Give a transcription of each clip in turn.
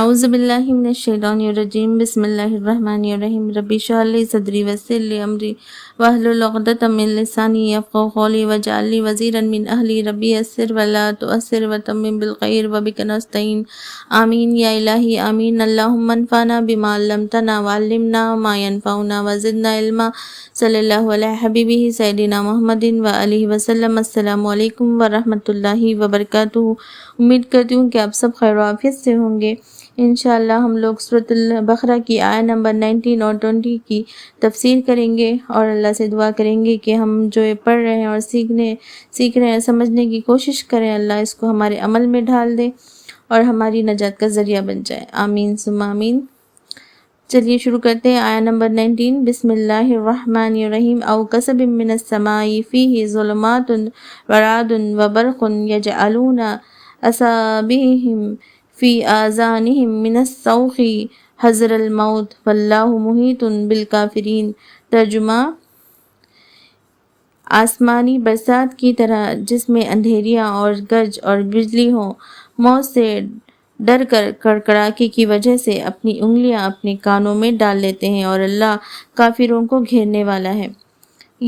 اعوذ باللہ من الشیطان الرجیم بسم اللہ الرحمن الرحیم رب اشرح لی صدری ویسر لی امری واحلل عقدۃ من لسانی یفقہوا قولی واجعل لی وزیرا من اہلی ربی یسر ولا تعسر وتمم بالخیر وبک نستعین آمین یا الہی آمین اللہم انفعنا بما علمتنا وعلمنا ما ینفعنا وزدنا علما صلی اللہ علیہ حبیبہ سیدنا محمد وآلہ وسلم۔ السلام علیکم ورحمۃ اللہ وبرکاتہ۔ امید کرتی ہوں کہ آپ سب خیر و عافیت سے ہوں گے۔ انشاءاللہ ہم لوگ سورۃ البقرہ کی آیت نمبر 19 اور 20 کی تفسیر کریں گے اور اللہ سے دعا کریں گے کہ ہم جو یہ پڑھ رہے ہیں اور سیکھ رہے ہیں، سمجھنے کی کوشش کریں، اللہ اس کو ہمارے عمل میں ڈھال دے اور ہماری نجات کا ذریعہ بن جائے، آمین ثم آمین۔ چلیے شروع کرتے ہیں آیت نمبر 19۔ بسم اللہ الرحمن الرحیم او کسب من السماء فیہ ظلمات ورعد وبرق یجعلون اصابعہم فی آذانہم من الصوخ حذر الموت واللہ محیط بالکافرین۔ ترجمہ: آسمانی برسات کی طرح جس میں اندھیریاں اور گرج اور بجلی ہوں، موت سے ڈر کر کڑکڑاہٹ کی وجہ سے اپنی انگلیاں اپنے کانوں میں ڈال لیتے ہیں، اور اللہ کافروں کو گھیرنے والا ہے۔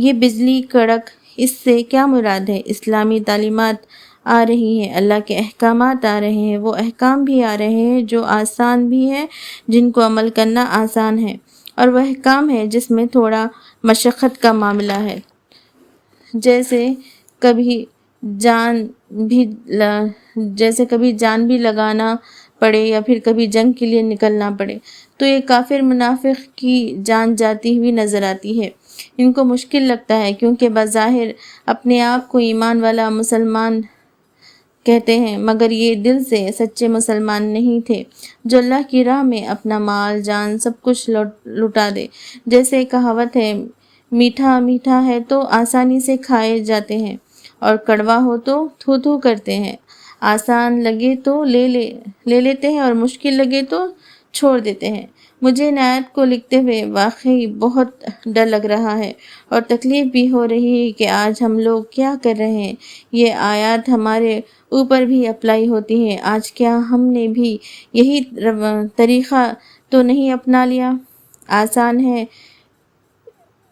یہ بجلی کڑک، اس سے کیا مراد ہے؟ اسلامی تعلیمات آ رہی ہیں، اللہ کے احکامات آ رہے ہیں، وہ احکام بھی آ رہے ہیں جو آسان بھی ہیں، جن کو عمل کرنا آسان ہے، اور وہ احکام ہے جس میں تھوڑا مشقت کا معاملہ ہے، جیسے کبھی جان بھی لگانا پڑے یا پھر کبھی جنگ کے لیے نکلنا پڑے، تو یہ کافر منافق کی جان جاتی ہوئی نظر آتی ہے۔ ان کو مشکل لگتا ہے کیونکہ بظاہر اپنے آپ کو ایمان والا مسلمان کہتے ہیں، مگر یہ دل سے سچے مسلمان نہیں تھے، جو اللہ کی راہ میں اپنا مال جان سب کچھ لٹا دے۔ جیسے کہاوت ہے، میٹھا میٹھا ہے تو آسانی سے کھائے جاتے ہیں، اور کڑوا ہو تو تھو تھو کرتے ہیں۔ آسان لگے تو لے لیتے ہیں اور مشکل لگے تو چھوڑ دیتے ہیں۔ مجھے ان آیات کو لکھتے ہوئے واقعی بہت ڈر لگ رہا ہے اور تکلیف بھی ہو رہی ہے کہ آج ہم لوگ کیا کر رہے ہیں۔ یہ آیات ہمارے اوپر بھی اپلائی ہوتی ہیں۔ آج کیا ہم نے بھی یہی طریقہ تو نہیں اپنا لیا؟ آسان ہے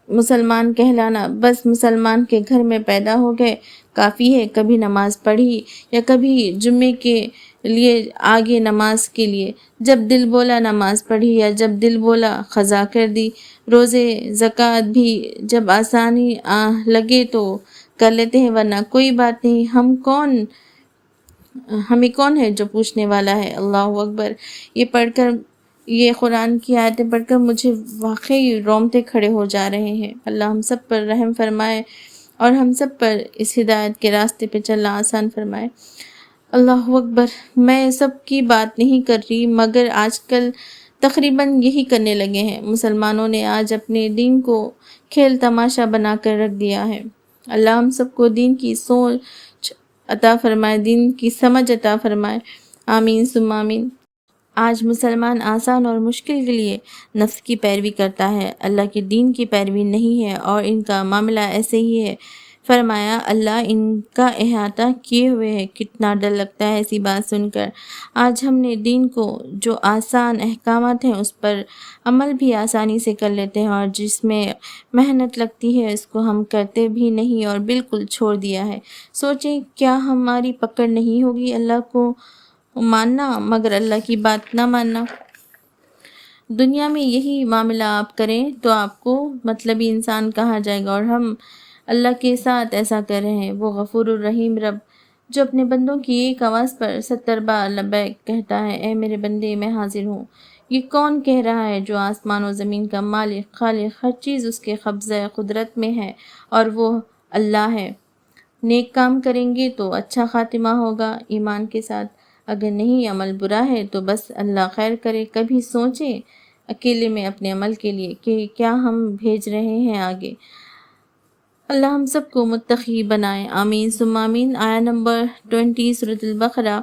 مسلمان کہلانا، بس مسلمان کے گھر میں پیدا ہو گئے، کافی ہے۔ کبھی نماز پڑھی یا کبھی جمعے کے لیے آگے نماز کے لیے، جب دل بولا نماز پڑھی یا جب دل بولا قضا کر دی۔ روزے زکوٰۃ بھی جب آسانی لگے تو کر لیتے ہیں، ورنہ کوئی بات نہیں، ہمیں کون ہے جو پوچھنے والا ہے۔ اللہ اکبر۔ یہ قرآن کی آیتیں پڑھ کر مجھے واقعی رونگٹے کھڑے ہو جا رہے ہیں۔ اللہ ہم سب پر رحم فرمائے اور ہم سب پر اس ہدایت کے راستے پہ چلنا آسان فرمائے۔ اللہ اکبر۔ میں سب کی بات نہیں کر رہی، مگر آج کل تقریباً یہی کرنے لگے ہیں۔ مسلمانوں نے آج اپنے دین کو کھیل تماشا بنا کر رکھ دیا ہے۔ اللہ ہم سب کو دین کی سوچ عطا فرمائے، دین کی سمجھ عطا فرمائے، آمین ثم آمین۔ آج مسلمان آسان اور مشکل کے لیے نفس کی پیروی کرتا ہے، اللہ کے دین کی پیروی نہیں ہے، اور ان کا معاملہ ایسے ہی ہے۔ فرمایا اللہ ان کا احاطہ کیے ہوئے ہے۔ کتنا ڈر لگتا ہے ایسی بات سن کر۔ آج ہم نے دین کو جو آسان احکامات ہیں اس پر عمل بھی آسانی سے کر لیتے ہیں، اور جس میں محنت لگتی ہے اس کو ہم کرتے بھی نہیں اور بالکل چھوڑ دیا ہے۔ سوچیں کیا ہماری پکڑ نہیں ہوگی اللہ کو ماننا مگر اللہ کی بات نہ ماننا؟ دنیا میں یہی معاملہ آپ کریں تو آپ کو مطلبی انسان کہا جائے گا، اور ہم اللہ کے ساتھ ایسا کر رہے ہیں۔ وہ غفور الرحیم رب جو اپنے بندوں کی ایک آواز پر 70 بار لبیک کہتا ہے، اے میرے بندے میں حاضر ہوں۔ یہ کون کہہ رہا ہے جو آسمان و زمین کا مالک خالق، ہر چیز اس کے قبضہ قدرت میں ہے، اور وہ اللہ ہے۔ نیک کام کریں گے تو اچھا خاتمہ ہوگا ایمان کے ساتھ، اگر نہیں عمل برا ہے تو بس اللہ خیر کرے۔ کبھی سوچیں اکیلے میں اپنے عمل کے لیے کہ کیا ہم بھیج رہے ہیں آگے۔ اللہ ہم سب کو متقی بنائے، آمین ثم آمین۔ آیت نمبر 20 سورۃ البقرہ۔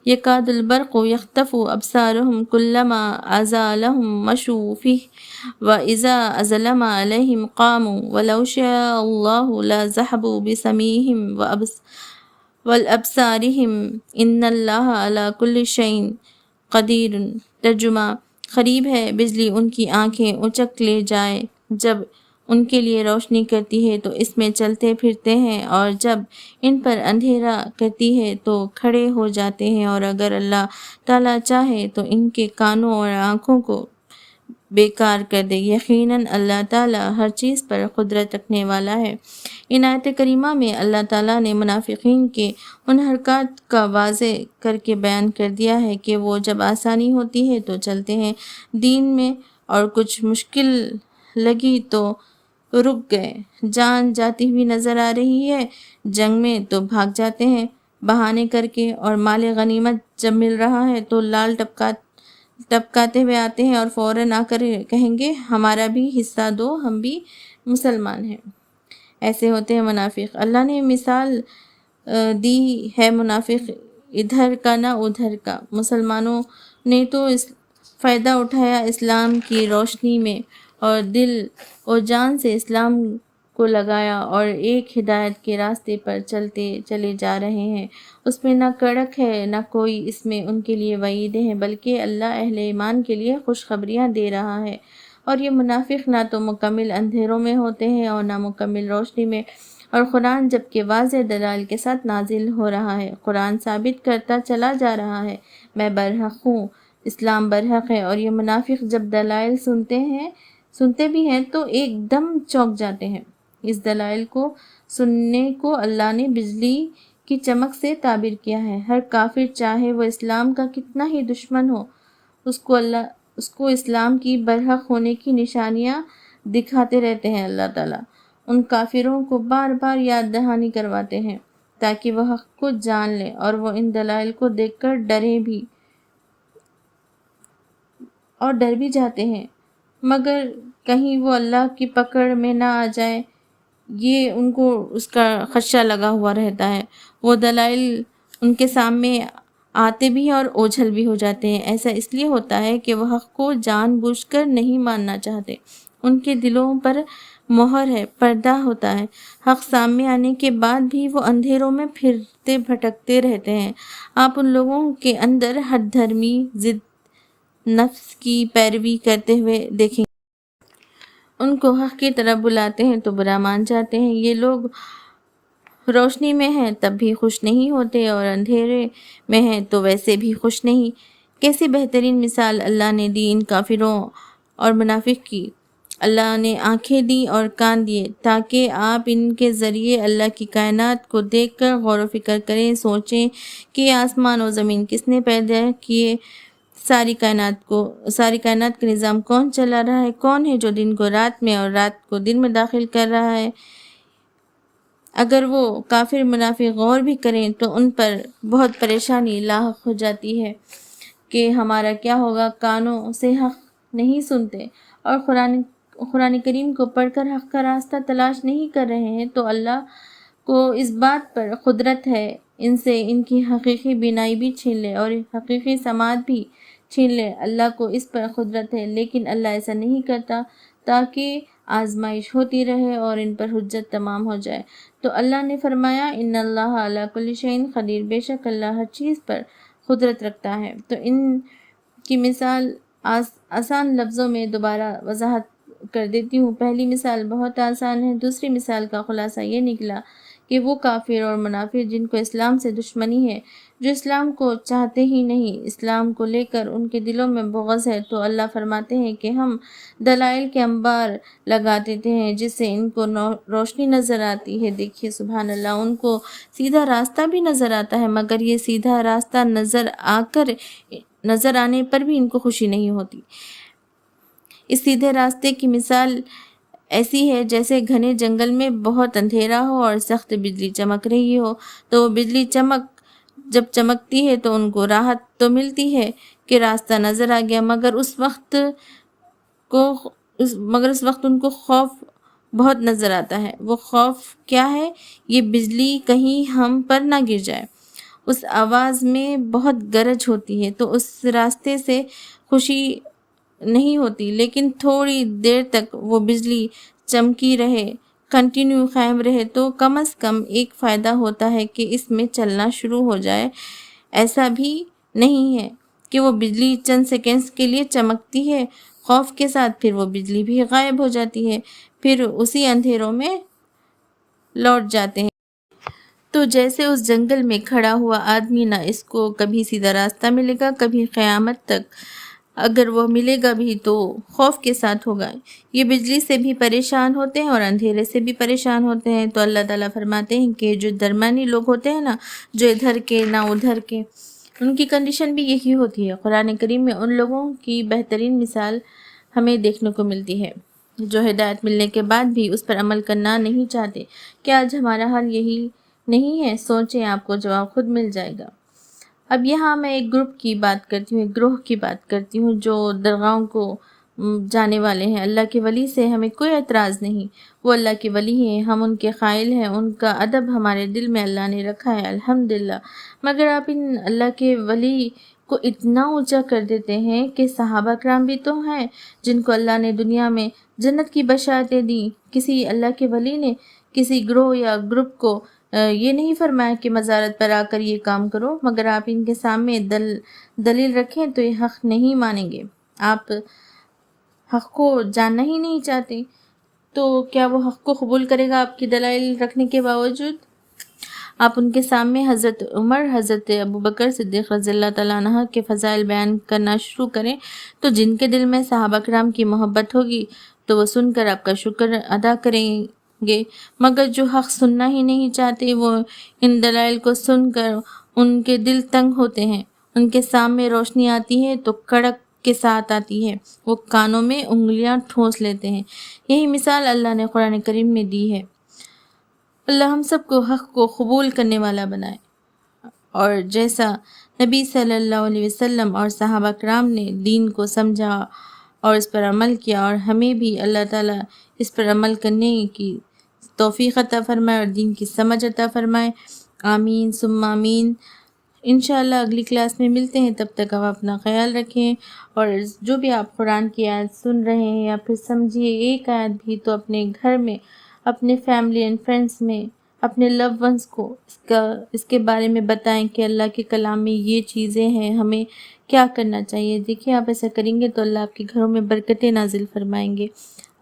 یکاد البرق یخطف ابصارهم كلما أضاء لهم مشوا فيه وإذا أظلم عليهم قاموا ولو شاء الله لذهب بسمعهم وأبصارهم إن الله على كل شيء قدیر۔ ترجمہ، قریب ہے بجلی ان کی آنکھیں اچک لے جائے، جب ان کے لیے روشنی کرتی ہے تو اس میں چلتے پھرتے ہیں، اور جب ان پر اندھیرا کرتی ہے تو کھڑے ہو جاتے ہیں، اور اگر اللہ تعالیٰ چاہے تو ان کے کانوں اور آنکھوں کو بیکار کر دے۔ یقیناً اللہ تعالیٰ ہر چیز پر قدرت رکھنے والا ہے۔ ان آیت کریمہ میں اللہ تعالیٰ نے منافقین کے ان حرکات کا واضح کر کے بیان کر دیا ہے کہ وہ جب آسانی ہوتی ہے تو چلتے ہیں دین میں، اور کچھ مشکل لگی تو رک گئے، جان جاتی ہوئی نظر آ رہی ہے جنگ میں تو بھاگ جاتے ہیں بہانے کر کے، اور مال غنیمت جب مل رہا ہے تو لال ٹپکاتے ہوئے آتے ہیں اور فوراً آ کر کہیں گے ہمارا بھی حصہ دو، ہم بھی مسلمان ہیں۔ ایسے ہوتے ہیں منافق۔ اللہ نے مثال دی ہے منافق ادھر کا نہ ادھر کا۔ مسلمانوں نے تو فائدہ اٹھایا اسلام کی روشنی میں، اور دل و جان سے اسلام کو لگایا، اور ایک ہدایت کے راستے پر چلتے چلے جا رہے ہیں۔ اس میں نہ کڑک ہے نہ کوئی اس میں ان کے لیے وعیدیں ہیں، بلکہ اللہ اہل ایمان کے لیے خوشخبریاں دے رہا ہے۔ اور یہ منافق نہ تو مکمل اندھیروں میں ہوتے ہیں اور نہ مکمل روشنی میں۔ اور قرآن جبکہ واضح دلائل کے ساتھ نازل ہو رہا ہے، قرآن ثابت کرتا چلا جا رہا ہے میں برحق ہوں، اسلام برحق ہے، اور یہ منافق جب دلائل سنتے بھی ہیں تو ایک دم چونک جاتے ہیں۔ اس دلائل کو سننے کو اللہ نے بجلی کی چمک سے تعبیر کیا ہے۔ ہر کافر چاہے وہ اسلام کا کتنا ہی دشمن ہو، اس کو اسلام کی برحق ہونے کی نشانیاں دکھاتے رہتے ہیں۔ اللہ تعالیٰ ان کافروں کو بار بار یاد دہانی کرواتے ہیں تاکہ وہ حق کو جان لیں، اور وہ ان دلائل کو دیکھ کر ڈر بھی جاتے ہیں، مگر کہیں وہ اللہ کی پکڑ میں نہ آ جائے، یہ ان کو اس کا خدشہ لگا ہوا رہتا ہے۔ وہ دلائل ان کے سامنے آتے بھی ہیں اور اوجھل بھی ہو جاتے ہیں۔ ایسا اس لیے ہوتا ہے کہ وہ حق کو جان بوجھ کر نہیں ماننا چاہتے، ان کے دلوں پر مہر ہے، پردہ ہوتا ہے۔ حق سامنے آنے کے بعد بھی وہ اندھیروں میں پھرتے بھٹکتے رہتے ہیں۔ آپ ان لوگوں کے اندر ہٹ دھرمی ضد نفس کی پیروی کرتے ہوئے دیکھیں گے۔ ان کو حق کی طرف بلاتے ہیں تو برا مان جاتے ہیں۔ یہ لوگ روشنی میں ہیں تب بھی خوش نہیں ہوتے، اور اندھیرے میں ہیں تو ویسے بھی خوش نہیں۔ کیسی بہترین مثال اللہ نے دی ان کافروں اور منافق کی۔ اللہ نے آنکھیں دی اور کان دیے تاکہ آپ ان کے ذریعے اللہ کی کائنات کو دیکھ کر غور و فکر کریں، سوچیں کہ آسمان و زمین کس نے پیدا کیے، ساری کائنات کا نظام کون چلا رہا ہے، کون ہے جو دن کو رات میں اور رات کو دن میں داخل کر رہا ہے۔ اگر وہ کافر منافق غور بھی کریں تو ان پر بہت پریشانی لاحق ہو جاتی ہے کہ ہمارا کیا ہوگا، کانوں سے حق نہیں سنتے اور قرآن کریم کو پڑھ کر حق کا راستہ تلاش نہیں کر رہے ہیں، تو اللہ کو اس بات پر قدرت ہے ان سے ان کی حقیقی بینائی بھی چھین لے اور حقیقی سماعت بھی چھین لے۔ اللہ کو اس پر قدرت ہے، لیکن اللہ ایسا نہیں کرتا تاکہ آزمائش ہوتی رہے اور ان پر حجت تمام ہو جائے۔ تو اللہ نے فرمایا ان اللہ علی کل شیء قدیر، بے شک اللہ ہر چیز پر قدرت رکھتا ہے۔ تو ان کی مثال آسان لفظوں میں دوبارہ وضاحت کر دیتی ہوں۔ پہلی مثال بہت آسان ہے۔ دوسری مثال کا خلاصہ یہ نکلا کہ وہ کافر اور منافق جن کو اسلام سے دشمنی ہے، جو اسلام کو چاہتے ہی نہیں، اسلام کو لے کر ان کے دلوں میں بغض ہے، تو اللہ فرماتے ہیں کہ ہم دلائل کے انبار لگا دیتے ہیں جس سے ان کو روشنی نظر آتی ہے۔ دیکھیے سبحان اللہ، ان کو سیدھا راستہ بھی نظر آتا ہے، مگر یہ سیدھا راستہ نظر آنے پر بھی ان کو خوشی نہیں ہوتی۔ اس سیدھے راستے کی مثال ایسی ہے جیسے گھنے جنگل میں بہت اندھیرا ہو اور سخت بجلی چمک رہی ہو، تو وہ بجلی جب چمکتی ہے تو ان کو راحت تو ملتی ہے کہ راستہ نظر آ گیا، مگر اس وقت ان کو خوف بہت نظر آتا ہے۔ وہ خوف کیا ہے؟ یہ بجلی کہیں ہم پر نہ گر جائے۔ اس آواز میں بہت گرج ہوتی ہے، تو اس راستے سے خوشی نہیں ہوتی، لیکن تھوڑی دیر تک وہ بجلی چمکی رہے، کنٹینیو قائم رہے تو کم از کم ایک فائدہ ہوتا ہے کہ اس میں چلنا شروع ہو جائے۔ ایسا بھی نہیں ہے کہ وہ بجلی چند سیکنڈز کے لیے چمکتی ہے، خوف کے ساتھ، پھر وہ بجلی بھی غائب ہو جاتی ہے، پھر اسی اندھیروں میں لوٹ جاتے ہیں۔ تو جیسے اس جنگل میں کھڑا ہوا آدمی نہ اس کو کبھی سیدھا راستہ ملے گا کبھی قیامت تک، اگر وہ ملے گا بھی تو خوف کے ساتھ ہوگا۔ یہ بجلی سے بھی پریشان ہوتے ہیں اور اندھیرے سے بھی پریشان ہوتے ہیں۔ تو اللہ تعالیٰ فرماتے ہیں کہ جو درمیانی لوگ ہوتے ہیں نا، جو ادھر کے نہ ادھر کے، ان کی کنڈیشن بھی یہی ہوتی ہے۔ قرآن کریم میں ان لوگوں کی بہترین مثال ہمیں دیکھنے کو ملتی ہے جو ہدایت ملنے کے بعد بھی اس پر عمل کرنا نہیں چاہتے۔ کیا آج ہمارا حال یہی نہیں ہے؟ سوچیں، آپ کو جواب خود مل جائے گا۔ اب یہاں میں ایک گروپ کی بات کرتی ہوں، ایک گروہ کی بات کرتی ہوں جو درگاہوں کو جانے والے ہیں۔ اللہ کے ولی سے ہمیں کوئی اعتراض نہیں، وہ اللہ کے ولی ہیں، ہم ان کے قائل ہیں، ان کا ادب ہمارے دل میں اللہ نے رکھا ہے، الحمدللہ۔ مگر آپ ان اللہ کے ولی کو اتنا اونچا کر دیتے ہیں کہ صحابہ کرام بھی تو ہیں جن کو اللہ نے دنیا میں جنت کی بشارتیں دیں۔ کسی اللہ کے ولی نے کسی گروہ یا گروپ کو یہ نہیں فرمایا کہ مزارت پر آ کر یہ کام کرو، مگر آپ ان کے سامنے دلیل رکھیں تو یہ حق نہیں مانیں گے۔ آپ حق کو جاننا ہی نہیں چاہتے تو کیا وہ حق کو قبول کرے گا آپ کی دلائل رکھنے کے باوجود؟ آپ ان کے سامنے حضرت عمر، حضرت ابوبکر صدیق رضی اللہ تعالیٰ عنہ کے فضائل بیان کرنا شروع کریں تو جن کے دل میں صحابہ کرام کی محبت ہوگی تو وہ سن کر آپ کا شکر ادا کریں گے، مگر جو حق سننا ہی نہیں چاہتے وہ ان دلائل کو سن کر ان کے دل تنگ ہوتے ہیں، ان کے سامنے روشنی آتی ہے تو کڑک کے ساتھ آتی ہے، وہ کانوں میں انگلیاں ٹھونس لیتے ہیں۔ یہی مثال اللہ نے قرآن کریم میں دی ہے۔ اللہ ہم سب کو حق کو قبول کرنے والا بنائے، اور جیسا نبی صلی اللہ علیہ وسلم اور صحابہ کرام نے دین کو سمجھا اور اس پر عمل کیا، اور ہمیں بھی اللہ تعالیٰ اس پر عمل کرنے کی توفیق عطا فرمائے اور دین کی سمجھ عطا فرمائے۔ آمین ثم آمین۔ انشاءاللہ اگلی کلاس میں ملتے ہیں، تب تک آپ اپنا خیال رکھیں، اور جو بھی آپ قرآن کی آیت سن رہے ہیں یا پھر سمجھیے ایک آیت بھی تو اپنے گھر میں، اپنے فیملی اینڈ فرینڈس میں، اپنے لو ونس کو اس کے بارے میں بتائیں کہ اللہ کے کلام میں یہ چیزیں ہیں، ہمیں کیا کرنا چاہیے۔ دیکھیں آپ ایسا کریں گے تو اللہ آپ کے گھروں میں برکتیں نازل فرمائیں گے،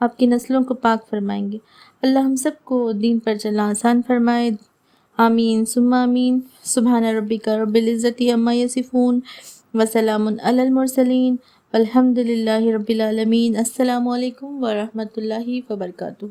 آپ کی نسلوں کو پاک فرمائیں گے۔ اللہ ہم سب کو دین پر چلنا آسان فرمائے۔ آمین ثم آمین۔ سبحان ربک رب العزت عما یصفون وسلام علی المرسلین والحمد للہ رب العالمین۔ السلام علیکم ورحمۃ اللہ وبرکاتہ۔